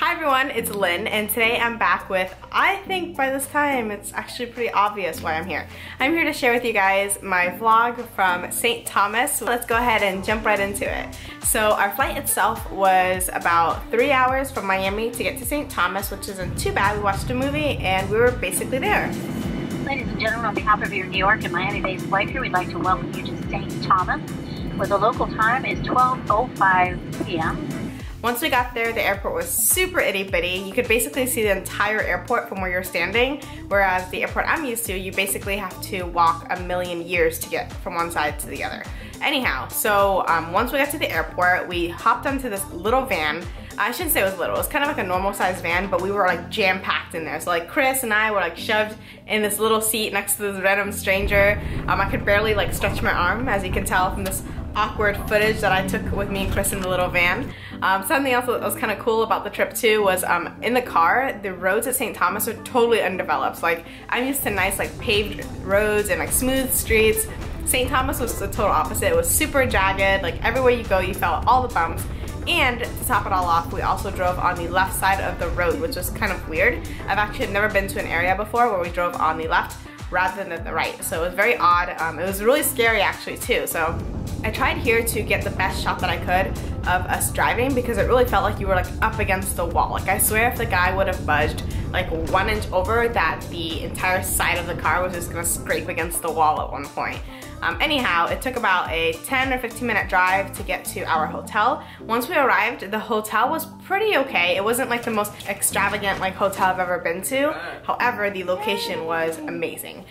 Hi everyone, it's Lynn, and today I'm back with, I think by this time it's actually pretty obvious why I'm here. I'm here to share with you guys my vlog from St. Thomas. So let's go ahead and jump right into it. So our flight itself was about 3 hours from Miami to get to St. Thomas, which isn't too bad. We watched a movie and we were basically there. Ladies and gentlemen, on behalf of your New York and Miami-based flight crew, we'd like to welcome you to St. Thomas, where the local time is 12:05 p.m. Once we got there, the airport was super itty-bitty. You could basically see the entire airport from where you're standing, whereas the airport I'm used to, you basically have to walk a million years to get from one side to the other. Anyhow, so once we got to the airport, we hopped onto this little van. I shouldn't say it was little, it was kind of like a normal sized van, but we were like jam-packed in there. So like Chris and I were like shoved in this little seat next to this random stranger. I could barely like stretch my arm, as you can tell from this awkward footage that I took with me and Chris in the little van. Something else that was kind of cool about the trip too was in the car, the roads at St. Thomas are totally undeveloped. So, like, I'm used to nice like paved roads and like smooth streets. St. Thomas was the total opposite. It was super jagged, like everywhere you go you felt all the bumps. And to top it all off, we also drove on the left side of the road, which was kind of weird. I've actually never been to an area before where we drove on the left rather than the right, so it was very odd. It was really scary actually too. So I tried here to get the best shot that I could of us driving, because it really felt like you were like up against the wall. Like I swear if the guy would have budged like 1 inch over, that the entire side of the car was just gonna scrape against the wall at one point. Anyhow, it took about a 10 or 15 minute drive to get to our hotel. Once we arrived, the hotel was pretty okay. It wasn't like the most extravagant like hotel I've ever been to. However, the location was amazing.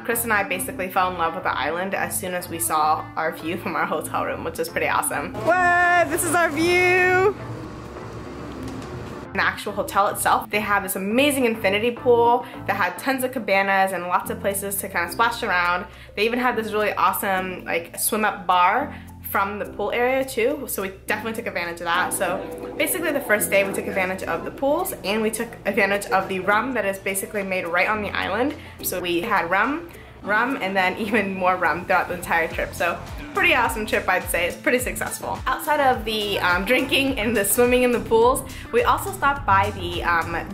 Chris and I basically fell in love with the island as soon as we saw our view from our hotel room, which was pretty awesome. What? This is our view! In the actual hotel itself, they have this amazing infinity pool that had tons of cabanas and lots of places to kind of splash around. They even had this really awesome like swim up bar from the pool area too, so we definitely took advantage of that. So basically the first day we took advantage of the pools and we took advantage of the rum that is basically made right on the island. So we had rum, and then even more rum throughout the entire trip. So pretty awesome trip, I'd say. It's pretty successful. Outside of the drinking and the swimming in the pools, we also stopped by the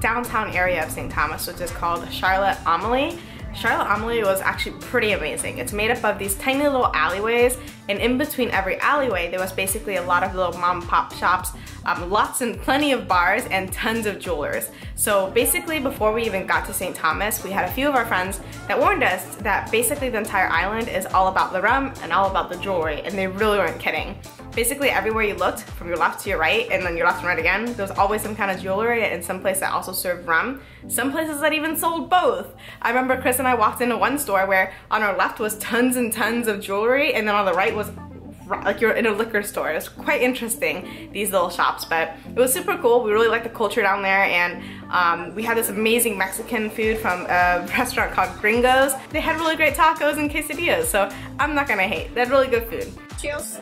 downtown area of St. Thomas, which is called Charlotte Amalie. Charlotte Amalie was actually pretty amazing. It's made up of these tiny little alleyways, and in between every alleyway there was basically a lot of little mom and pop shops, lots and plenty of bars, and tons of jewelers. So basically before we even got to St. Thomas, we had a few of our friends that warned us that basically the entire island is all about the rum and all about the jewelry, and they really weren't kidding. Basically everywhere you looked, from your left to your right and then your left and right again, there was always some kind of jewelry, and some places that also served rum. Some places that even sold both. I remember Chris and I walked into one store where on our left was tons and tons of jewelry, and then on the right was like you're in a liquor store. It was quite interesting, these little shops, but it was super cool. We really liked the culture down there, and we had this amazing Mexican food from a restaurant called Gringo's. They had really great tacos and quesadillas, so I'm not gonna hate. They had really good food. Cheers.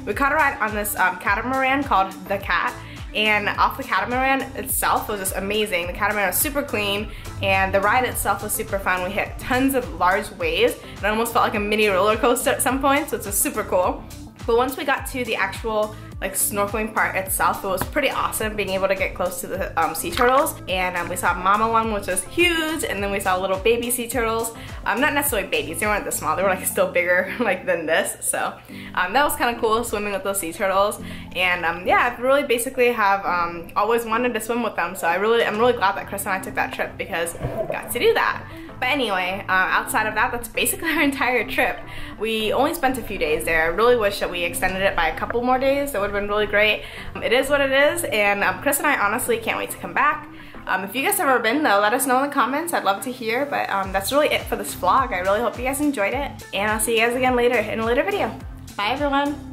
We caught a ride on this catamaran called The Cat, and off the catamaran itself was just amazing. The catamaran was super clean, and the ride itself was super fun. We hit tons of large waves, and it almost felt like a mini roller coaster at some points, which was super cool. But once we got to the actual like snorkeling part itself, it was pretty awesome being able to get close to the sea turtles. And we saw a mama one, which was huge, and then we saw little baby sea turtles. Not necessarily babies, they weren't this small, they were like still bigger like than this. So that was kind of cool, swimming with those sea turtles. And yeah, I really basically have always wanted to swim with them. So I'm really glad that Chris and I took that trip, because we got to do that. But anyway, outside of that, that's basically our entire trip. We only spent a few days there. I really wish that we extended it by a couple more days. That would have been really great. It is what it is, and Chris and I honestly can't wait to come back. If you guys have ever been though, let us know in the comments. I'd love to hear, but that's really it for this vlog. I really hope you guys enjoyed it, and I'll see you guys again later in a later video. Bye everyone.